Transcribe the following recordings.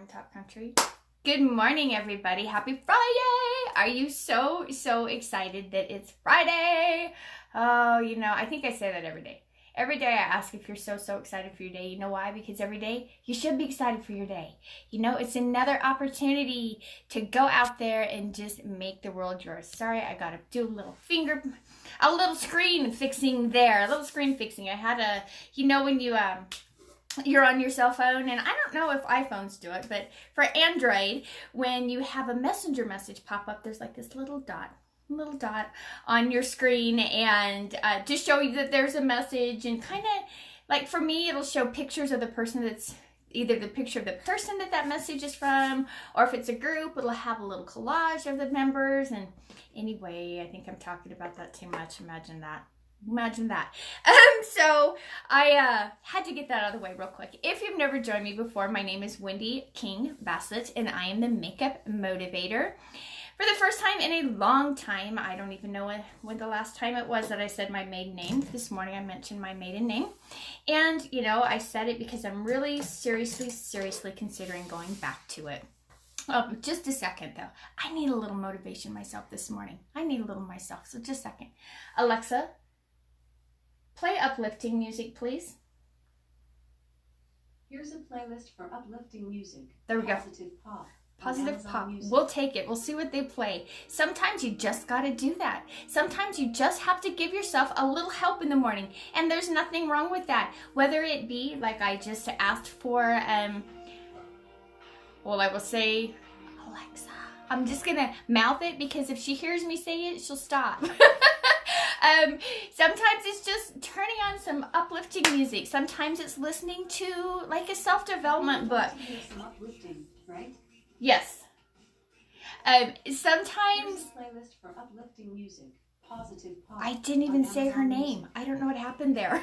Top Country. Good morning, everybody. Happy Friday! Are you so excited that it's Friday? Oh, you know, I think I say that every day. Every day I ask if you're so excited for your day. You know why? Because every day you should be excited for your day. You know, it's another opportunity to go out there and just make the world yours. Sorry, I gotta do a little screen fixing there. A little screen fixing. I had a, you know, when you're on your cell phone, and I don't know if iPhones do it, but for Android, when you have a messenger message pop up, there's like this little dot on your screen, and to show you that there's a message, and kind of like for me, it'll show pictures of the person that's either the picture of the person that message is from, or if it's a group, it'll have a little collage of the members. And anyway, I think I'm talking about that too much. Imagine that. So I had to get that out of the way real quick. If you've never joined me before, my name is Wendy King Bassett, and I am the Makeup Motivator. For the first time in a long time, I don't even know when the last time it was that I said my maiden name. This morning I mentioned my maiden name. And, you know, I said it because I'm really seriously considering going back to it. Just a second, though. I need a little motivation myself this morning. So just a second. Alexa, play uplifting music, please. Here's a playlist for uplifting music. There we go. Positive pop. Music. We'll take it. We'll see what they play. Sometimes you just got to do that. Sometimes you just have to give yourself a little help in the morning. And there's nothing wrong with that. Whether it be like I just asked for, I will say, Alexa. I'm just going to mouth it because if she hears me say it, she'll stop. Sometimes it's just turning on some uplifting music. Sometimes it's listening to like a self-development book. Some uplifting, right? Yes. Sometimes. Playlist for uplifting music. Positive pop. I didn't even say her name. I don't know what happened there.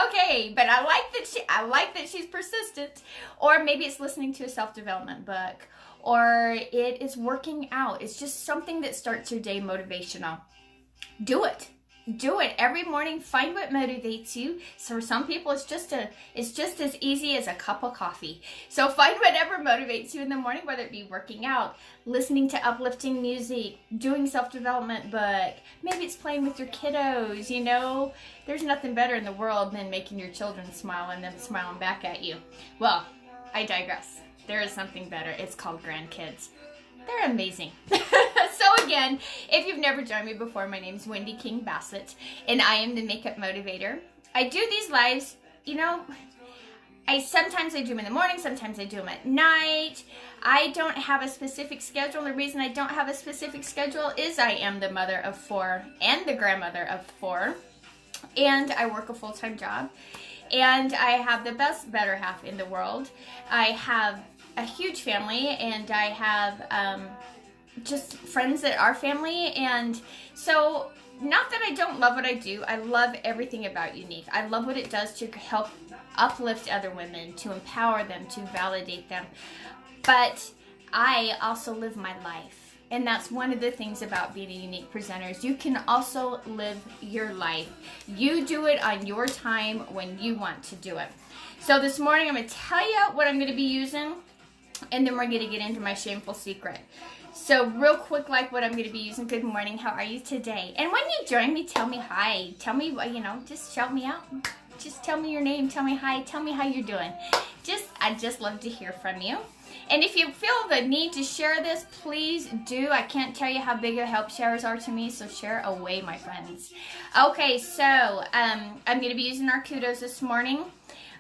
Okay, but I like that she's persistent. Or maybe it's listening to a self-development book, or it is working out. It's just something that starts your day motivational. Do it every morning. Find what motivates you. So for some people, it's just as easy as a cup of coffee. So find whatever motivates you in the morning, whether it be working out, listening to uplifting music, doing self-development book. Maybe it's playing with your kiddos. You know, there's nothing better in the world than making your children smile and them smiling back at you. Well, I digress. There is something better. It's called grandkids. They're amazing. So again, if you've never joined me before, my name is Wendy King Bassett, and I am the Makeup Motivator. I do these lives, you know, sometimes I do them in the morning, sometimes I do them at night. I don't have a specific schedule. The reason I don't have a specific schedule is I am the mother of 4 and the grandmother of 4, and I work a full-time job, and I have the better half in the world. I have a huge family, and I have just friends that are family. And so, not that I don't love what I do. I love everything about Unique. I love what it does to help uplift other women, to empower them, to validate them. But I also live my life. And that's one of the things about being a Unique presenter is you can also live your life. You do it on your time when you want to do it. So this morning I'm going to tell you what I'm going to be using, and then we're going to get into my Shameful Secret. So real quick, like what I'm going to be using. Good morning. How are you today? And when you join me, tell me hi. Tell me, you know, just shout me out. Just tell me your name. Tell me hi. Tell me how you're doing. I just love to hear from you. And if you feel the need to share this, please do. I can't tell you how big a help shares are to me, so share away, my friends. Okay, so I'm going to be using our Kudos this morning.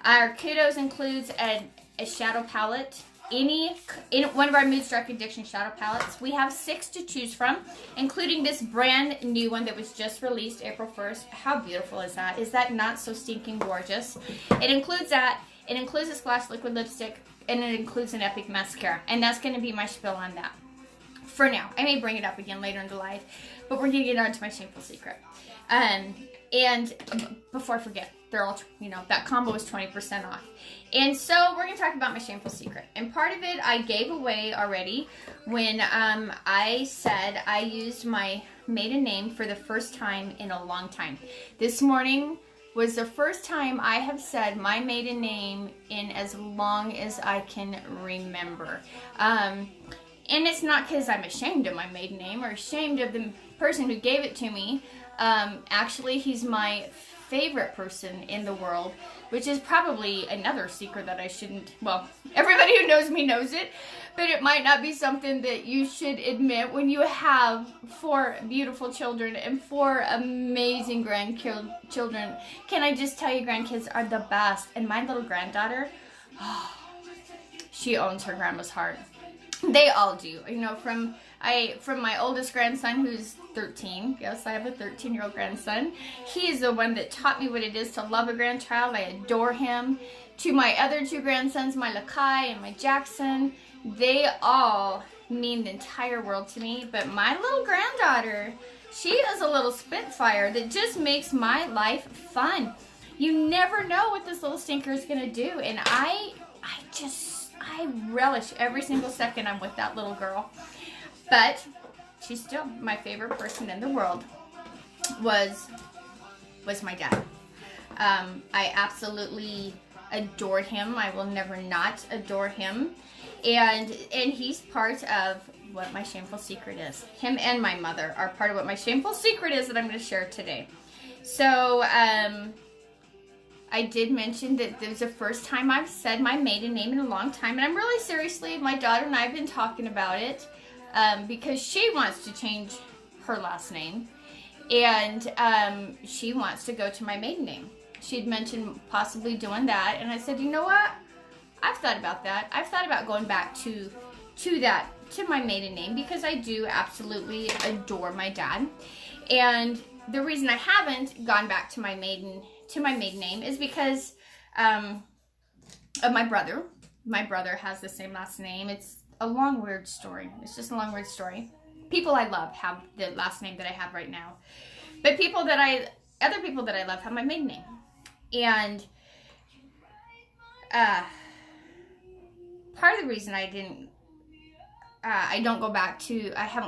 Our Kudos includes a shadow palette. In one of our Mood Strike Addiction shadow palettes. We have 6 to choose from, including this brand new one that was just released April 1st. How beautiful is that? Is that not so stinking gorgeous? It includes that. It includes a Splash Liquid Lipstick, and it includes an Epic Mascara. And that's going to be my spiel on that. For now. I may bring it up again later in the live, but we're going to get on to my Shameful Secret. And before I forget, they're all, you know, that combo is 20% off. And so we're going to talk about my Shameful Secret. And part of it I gave away already when I said I used my maiden name for the first time in a long time. This morning, was the first time I have said my maiden name in as long as I can remember. And it's not because I'm ashamed of my maiden name or ashamed of the person who gave it to me. Actually, he's my favorite person in the world, which is probably another secret that I shouldn't, well, everybody who knows me knows it, but it might not be something that you should admit when you have 4 beautiful children and 4 amazing grandchildren. Can I just tell you, grandkids are the best. And my little granddaughter, she owns her grandma's heart. They all do. You know, from my oldest grandson, who's 13. Yes, I have a 13-year-old grandson. He's the one that taught me what it is to love a grandchild. I adore him. To my other 2 grandsons, my Lakai and my Jackson, they all mean the entire world to me. But my little granddaughter, she is a little spitfire that just makes my life fun. You never know what this little stinker is going to do. And I relish every single second I'm with that little girl. But she's still my favorite person in the world. Was my dad. I absolutely adored him. I will never not adore him. And he's part of what my shameful secret is. Him and my mother are part of what my shameful secret is that I'm going to share today. So, I did mention that this was the first time I've said my maiden name in a long time. And I'm really seriously, my daughter and I have been talking about it. Because she wants to change her last name. And she wants to go to my maiden name. She'd mentioned possibly doing that. And I said, you know what? I've thought about that. I've thought about going back to my maiden name, because I do absolutely adore my dad. And the reason I haven't gone back to my maiden name is because of my brother. My brother has the same last name. It's a long, weird story. It's just a long, weird story. People I love have the last name that I have right now. But other people that I love have my maiden name. And part of the reason I haven't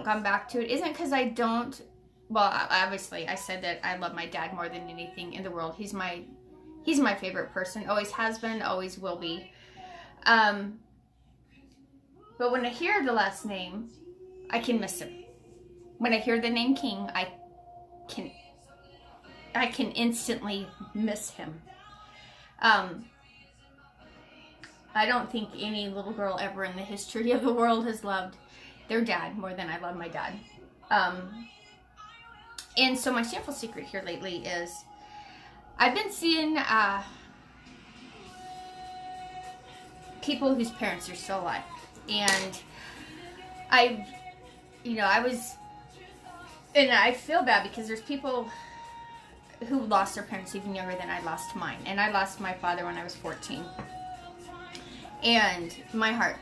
gone back to it isn't because I don't, well, obviously I said that I love my dad more than anything in the world. He's my favorite person. Always has been, always will be. But when I hear the last name, I can miss him. When I hear the name King, I can instantly miss him. I don't think any little girl ever in the history of the world has loved their dad more than I love my dad. And so my shameful secret here lately is I've been seeing people whose parents are still alive. And I feel bad because there's people who lost their parents even younger than I lost mine. And I lost my father when I was 14. And my heart,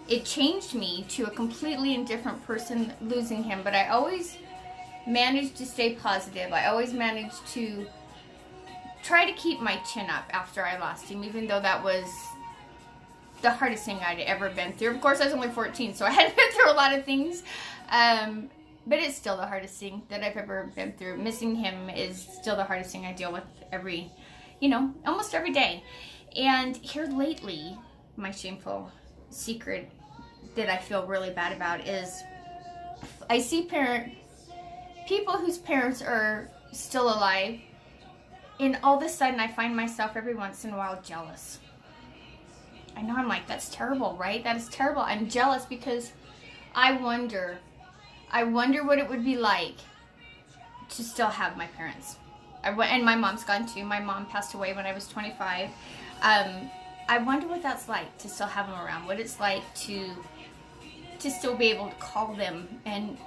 it changed me to a completely indifferent person losing him. But I always managed to stay positive. I always managed to try to keep my chin up after I lost him, even though that was the hardest thing I'd ever been through. Of course, I was only 14, so I hadn't been through a lot of things. But it's still the hardest thing that I've ever been through. Missing him is still the hardest thing I deal with almost every day. And here lately, my shameful secret that I feel really bad about is I see people whose parents are still alive, and all of a sudden I find myself every once in a while jealous. I know, I'm like, that's terrible, right? That is terrible. I'm jealous because I wonder what it would be like to still have my parents. And my mom's gone too. My mom passed away when I was 25. I wonder what that's like to still have them around. What it's like to still be able to call them and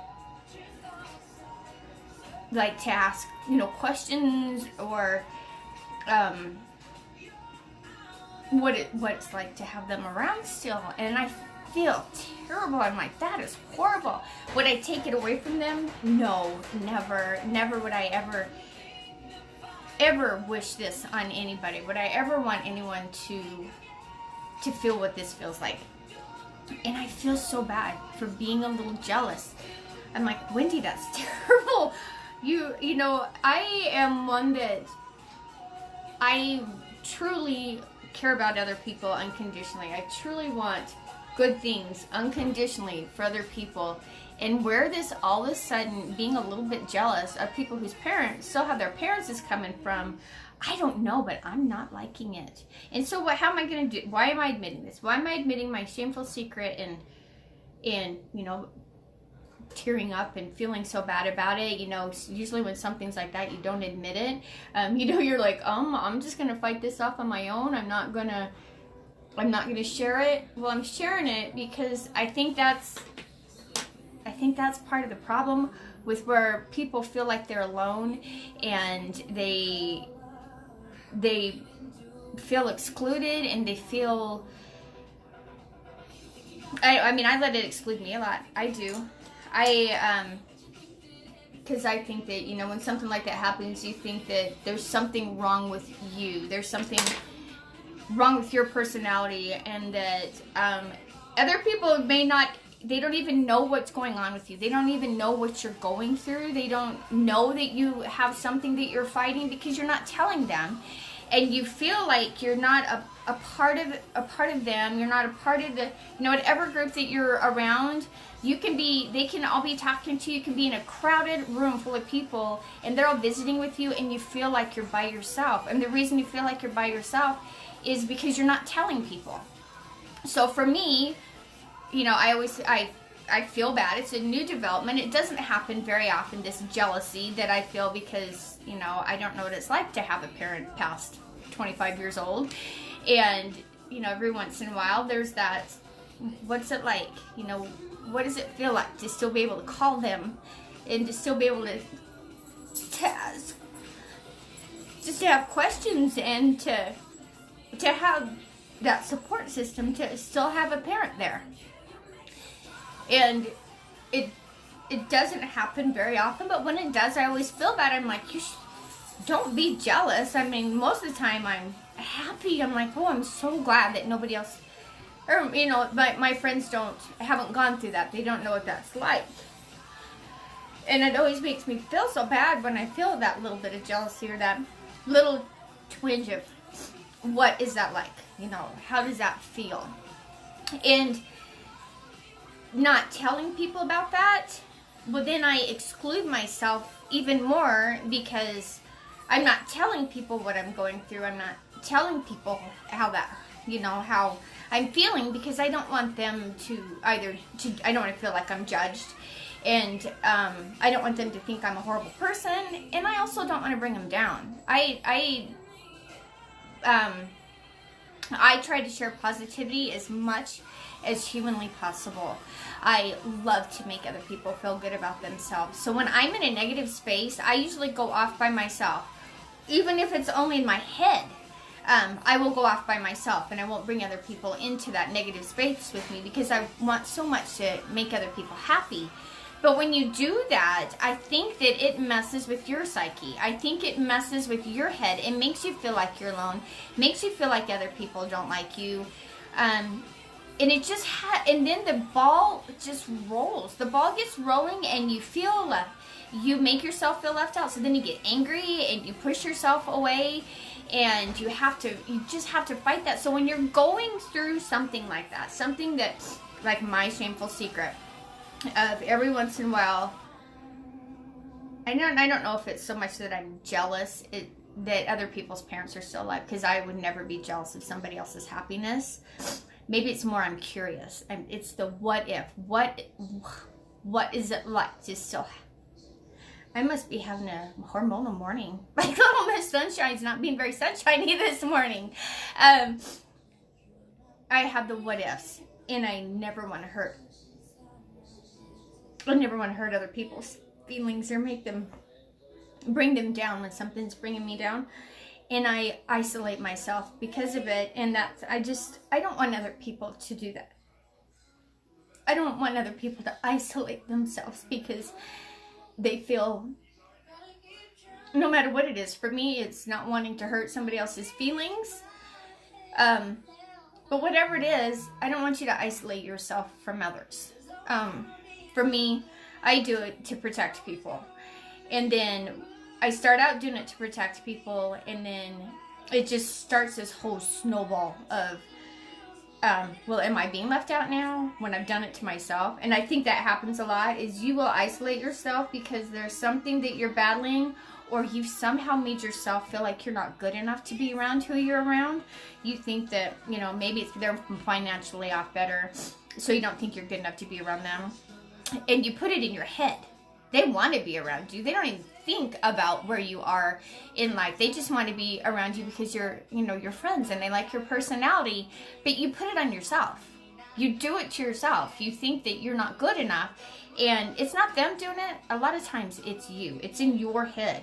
like to ask, questions, or what it's like to have them around still. And I feel terrible. I'm like, that is horrible. Would I take it away from them? No, never. Never would I ever wish this on anybody. Would I ever want anyone to feel what this feels like? And I feel so bad for being a little jealous. I'm like, Wendy, that's terrible. You know, I am one that I truly care about other people unconditionally. I truly want good things unconditionally for other people. And where this all of a sudden being a little bit jealous of people whose parents still have their parents is coming from, I don't know, but I'm not liking it. And so how am I going to do? Why am I admitting this? Why am I admitting my shameful secret and you know, tearing up and feeling so bad about it? You know, usually when something's like that, you don't admit it. You know, you're like, I'm just going to fight this off on my own. I'm not going to share it. Well, I'm sharing it because I think that's part of the problem with where people feel like they're alone and they feel excluded and they feel, I mean, I let it exclude me a lot. I do. Because I think that, you know, when something like that happens, you think that there's something wrong with you. There's something wrong with your personality, and that other people they don't even know what's going on with you. They don't even know what you're going through. They don't know that you have something that you're fighting because you're not telling them. And you feel like you're not a part of them. You're not a part of the, you know, whatever group that you're around. They can all be talking to you. You can be in a crowded room full of people and they're all visiting with you and you feel like you're by yourself. And the reason you feel like you're by yourself is because you're not telling people. So for me, you know, I feel bad. It's a new development. It doesn't happen very often, this jealousy that I feel, because, you know, I don't know what it's like to have a parent past 25 years old. And, you know, every once in a while there's that, what's it like? You know, what does it feel like to still be able to call them and to still be able to ask, just to have questions and to have that support system, to still have a parent there. And it doesn't happen very often, but when it does, I always feel bad. I'm like, don't be jealous. I mean, most of the time I'm happy. I'm like, oh, I'm so glad that nobody else, or, you know, my friends haven't gone through that. They don't know what that's like. And it always makes me feel so bad when I feel that little bit of jealousy or that little twinge of, what is that like? You know, how does that feel? And not telling people about that, well, then I exclude myself even more because I'm not telling people what I'm going through. I'm not telling people how I'm feeling, because I don't want them I don't want to feel like I'm judged, and I don't want them to think I'm a horrible person, and I also don't want to bring them down. I try to share positivity as much as humanly possible. I love to make other people feel good about themselves. So when I'm in a negative space, I usually go off by myself. Even if it's only in my head, I will go off by myself and I won't bring other people into that negative space with me, because I want so much to make other people happy. But when you do that, I think that it messes with your psyche. I think it messes with your head. It makes you feel like you're alone. Makes you feel like other people don't like you. And it just and then the ball just rolls. The ball gets rolling and you make yourself feel left out. So then you get angry and you push yourself away, and you just have to fight that. So when you're going through something like that, something that's like my shameful secret, of every once in a while, I don't know if it's so much that I'm jealous that other people's parents are still alive, because I would never be jealous of somebody else's happiness. Maybe it's more I'm curious. It's the what if. What is it like to still... I must be having a hormonal morning. Like, little Miss Sunshine's not being very sunshiny this morning. I have the what ifs, and I never want to hurt. I never want to hurt other people's feelings or bring them down when something's bringing me down. And I isolate myself because of it. And I don't want other people to do that. I don't want other people to isolate themselves because they feel, no matter what it is, for me, it's not wanting to hurt somebody else's feelings. But whatever it is, I don't want you to isolate yourself from others. For me, I do it to protect people. And then I start out doing it to protect people, and then it just starts this whole snowball of, well, am I being left out now when I've done it to myself? And I think that happens a lot, is you will isolate yourself because there's something that you're battling, or you somehow made yourself feel like you're not good enough to be around who you're around. You think that, you know, maybe it's they're financially off better, so you don't think you're good enough to be around them. And you put it in your head. They want to be around you. They don't even think about where you are in life. They just want to be around you because you're, you know, your friends and they like your personality, but you put it on yourself. You do it to yourself. You think that you're not good enough, and it's not them doing it. A lot of times it's you. It's in your head.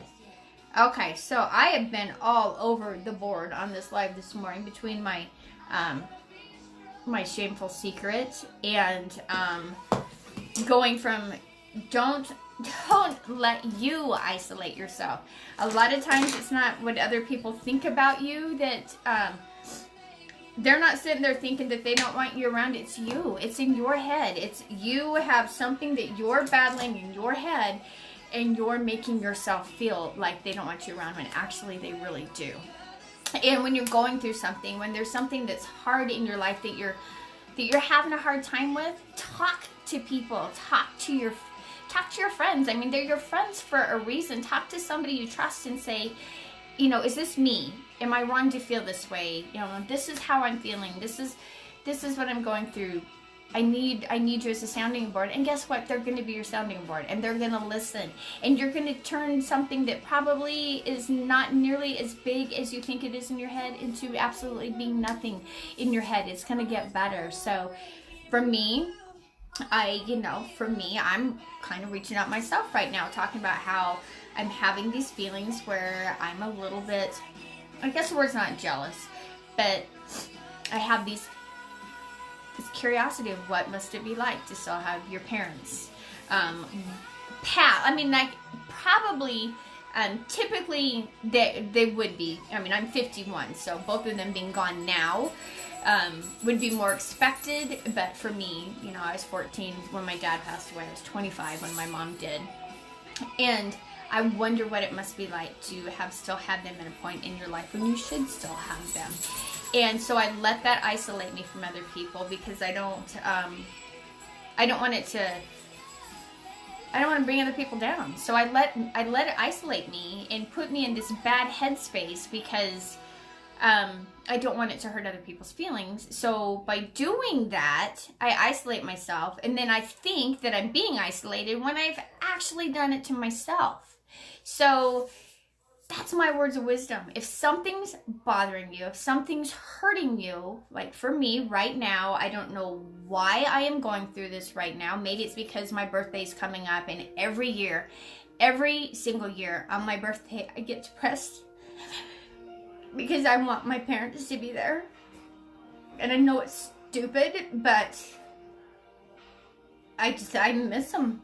Okay, so I have been all over the board on this live this morning between my my Shameful Secret and going from don't let you isolate yourself. A lot of times it's not what other people think about you that they're not sitting there thinking that they don't want you around. It's you. It's in your head. It's you have something that you're battling in your head, and you're making yourself feel like they don't want you around when actually they really do. And when you're going through something, when there's something that's hard in your life that you're having a hard time with, talk to people. Talk to your friends. I mean, they're your friends for a reason. Talk to somebody you trust and say, you know, is this me? Am I wrong to feel this way? You know, this is how I'm feeling. This is what I'm going through. I need you as a sounding board. And guess what? They're going to be your sounding board, and they're going to listen. And you're going to turn something that probably is not nearly as big as you think it is in your head into absolutely being nothing in your head. It's going to get better. So for me, I'm kind of reaching out myself right now, talking about how I'm having these feelings where I'm a little bit, I guess the word's not jealous, but I have this curiosity of what must it be like to still have your parents. Typically they would be. I mean, I'm 51, so both of them being gone now would be more expected. But for me, you know, I was 14 when my dad passed away. I was 25 when my mom did. And I wonder what it must be like to still have them at a point in your life when you should still have them. And so I let that isolate me from other people because I don't want to bring other people down. So I let it isolate me and put me in this bad headspace because I don't want it to hurt other people's feelings. So by doing that, I isolate myself, and then I think that I'm being isolated when I've actually done it to myself. So that's my words of wisdom. If something's bothering you, if something's hurting you, like for me right now, I don't know why I am going through this right now. Maybe it's because my birthday's coming up, and every single year on my birthday, I get depressed because I want my parents to be there. And I know it's stupid, but I miss them.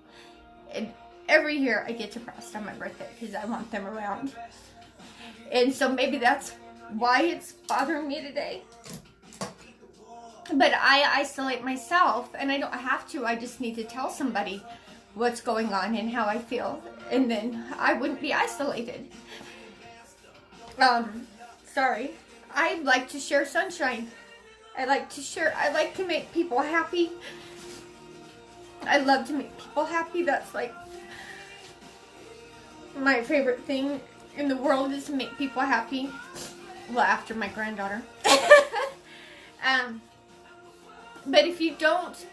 And every year I get depressed on my birthday because I want them around. And so maybe that's why it's bothering me today. But I isolate myself, and I don't have to. I just need to tell somebody what's going on and how I feel, and then I wouldn't be isolated. Sorry. I like to share sunshine. I like to make people happy. I love to make people happy. That's like my favorite thing in the world, is to make people happy. Well, after my granddaughter. But if you don't,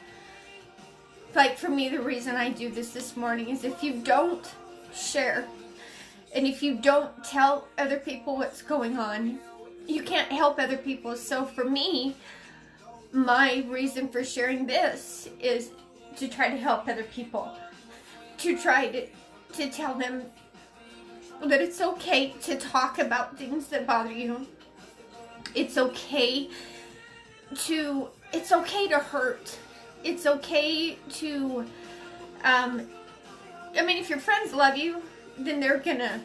like for me, the reason I do this morning is if you don't share, and if you don't tell other people what's going on, you can't help other people. So for me, my reason for sharing this is to try to help other people, to try to tell them that it's okay to talk about things that bother you. It's okay to hurt. It's okay to, if your friends love you, then they're gonna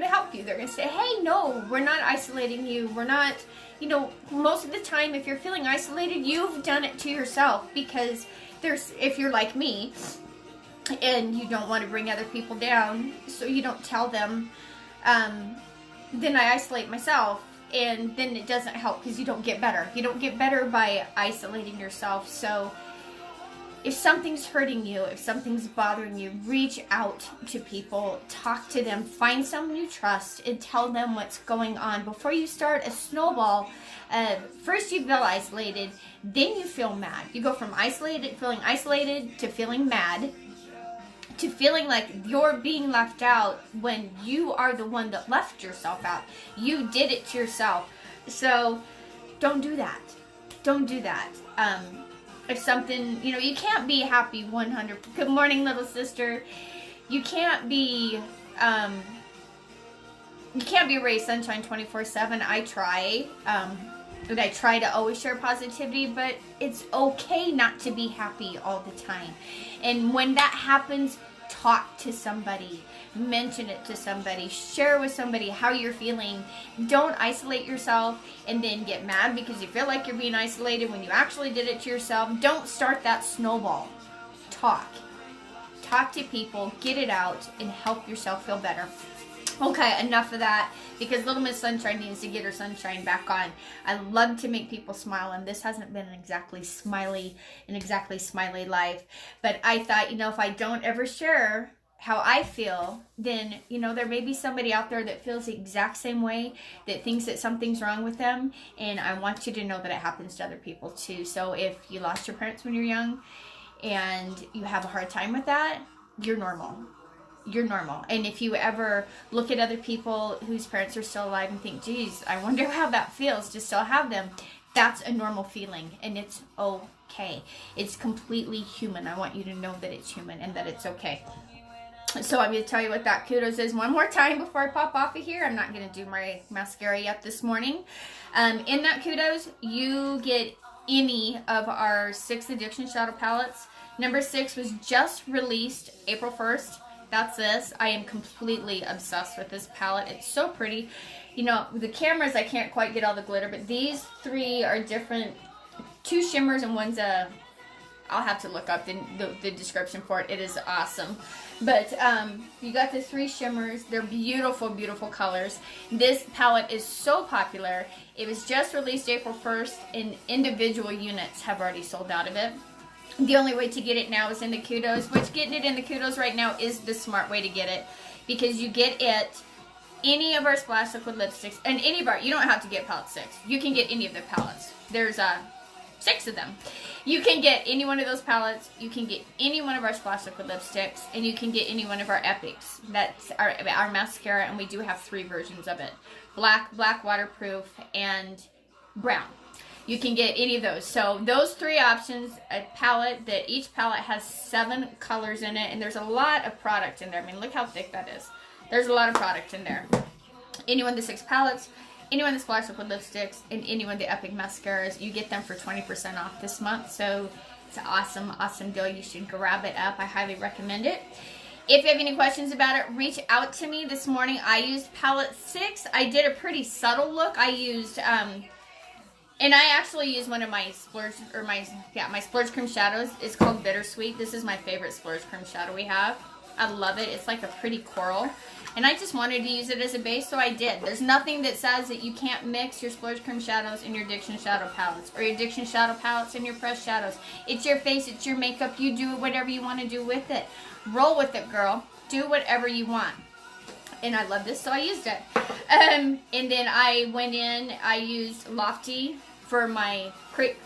help you. They're gonna say, hey, no, we're not isolating you. We're not, most of the time, if you're feeling isolated, you've done it to yourself, because if you're like me, and you don't want to bring other people down, so you don't tell them, then I isolate myself, and then it doesn't help because you don't get better. You don't get better by isolating yourself. So if something's hurting you, if something's bothering you, reach out to people, talk to them, find someone you trust, and tell them what's going on. Before you start a snowball, first you feel isolated, then you feel mad. You go from feeling isolated to feeling mad, to feeling like you're being left out when you are the one that left yourself out. You did it to yourself. So don't do that. Don't do that. If something, you can't be happy 100. Good morning, little sister. You can't be ray sunshine 24/7. I try. And I try to always share positivity, but it's okay not to be happy all the time. And when that happens, talk to somebody, mention it to somebody, share with somebody how you're feeling. Don't isolate yourself and then get mad because you feel like you're being isolated when you actually did it to yourself. Don't start that snowball. Talk to people, get it out, and help yourself feel better. Okay, enough of that, because Little Miss Sunshine needs to get her sunshine back on. I love to make people smile, and this hasn't been an exactly smiley life. But I thought, if I don't ever share how I feel, then, there may be somebody out there that feels the exact same way, that thinks that something's wrong with them, and I want you to know that it happens to other people too. So if you lost your parents when you're young, and you have a hard time with that, you're normal. You're normal. And if you ever look at other people whose parents are still alive and think, geez, I wonder how that feels to still have them, that's a normal feeling, and it's okay. It's completely human. I want you to know that it's human and that it's okay. So I'm going to tell you what that kudos is one more time before I pop off of here. I'm not going to do my mascara yet this morning. In that kudos, you get any of our 6 Addiction Shadow palettes. Number 6 was just released April 1st. That's this. I am completely obsessed with this palette. It's so pretty. The cameras, I can't quite get all the glitter, but these 3 are different. 2 shimmers and one's I'll have to look up the description for it. It is awesome. But you got the 3 shimmers. They're beautiful, beautiful colors. This palette is so popular. It was just released April 1st, and individual units have already sold out of it. The only way to get it now is in the kudos, which getting it in the kudos right now is the smart way to get it, because you get it any of our Splash Liquid lipsticks, and any of our, you don't have to get palette 6. You can get any of the palettes. There's 6 of them. You can get any one of those palettes. You can get any one of our Splash Liquid lipsticks, and you can get any one of our Epics. That's our mascara, and we do have 3 versions of it. Black waterproof, and brown. You can get any of those. So those 3 options, a palette that each palette has 7 colors in it, and there's a lot of product in there. I mean, look how thick that is. There's a lot of product in there. Any one of the 6 palettes, any one of the Splash Liquid lipsticks, and any one of the Epic mascaras, you get them for 20% off this month. So it's an awesome, awesome deal. You should grab it up. I highly recommend it. If you have any questions about it, reach out to me. This morning I used palette 6. I did a pretty subtle look. I used and I actually use one of my splurge, my splurge cream shadows. It's called Bittersweet. This is my favorite splurge cream shadow we have. I love it. It's like a pretty coral. And I just wanted to use it as a base, so I did. There's nothing that says that you can't mix your splurge cream shadows in your Addiction Shadow palettes, or your Addiction Shadow palettes in your pressed shadows. It's your face. It's your makeup. You do whatever you want to do with it. Roll with it, girl. Do whatever you want. And I love this, so I used it. And then I went in, I used Lofty for my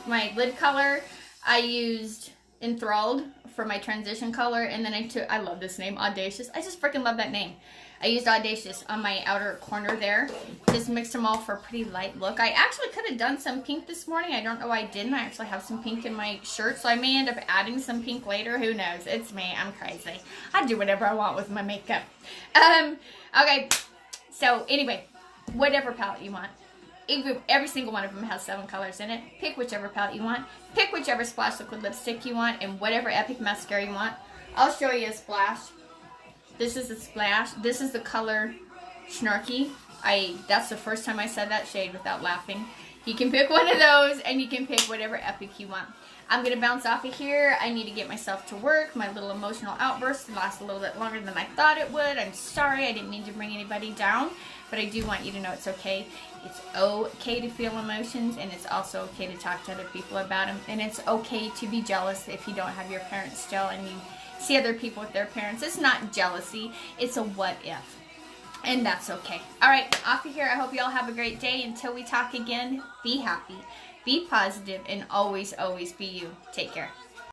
lid color. I used Enthralled for my transition color, and then I love this name, Audacious. I just freaking love that name. I used Audacious on my outer corner there. Just mixed them all for a pretty light look. I actually could have done some pink this morning. I don't know why I didn't. I actually have some pink in my shirt, so I may end up adding some pink later. Who knows? It's me. I'm crazy. I do whatever I want with my makeup. Okay. So anyway, whatever palette you want. Every single one of them has 7 colors in it. Pick whichever palette you want. Pick whichever Splash Liquid lipstick you want, and whatever Epic mascara you want. I'll show you a splash. This is the splash. This is the color Snarky. That's the first time I said that shade without laughing. You can pick one of those, and you can pick whatever epic you want. I'm going to bounce off of here. I need to get myself to work. My little emotional outburst lasts a little bit longer than I thought it would. I'm sorry. I didn't mean to bring anybody down, but I do want you to know it's okay. It's okay to feel emotions, and it's also okay to talk to other people about them. And it's okay to be jealous if you don't have your parents still and you see other people with their parents. It's not jealousy. It's a what if. And that's okay. All right, off of here. I hope you all have a great day. Until we talk again, be happy, be positive, and always, always be you. Take care.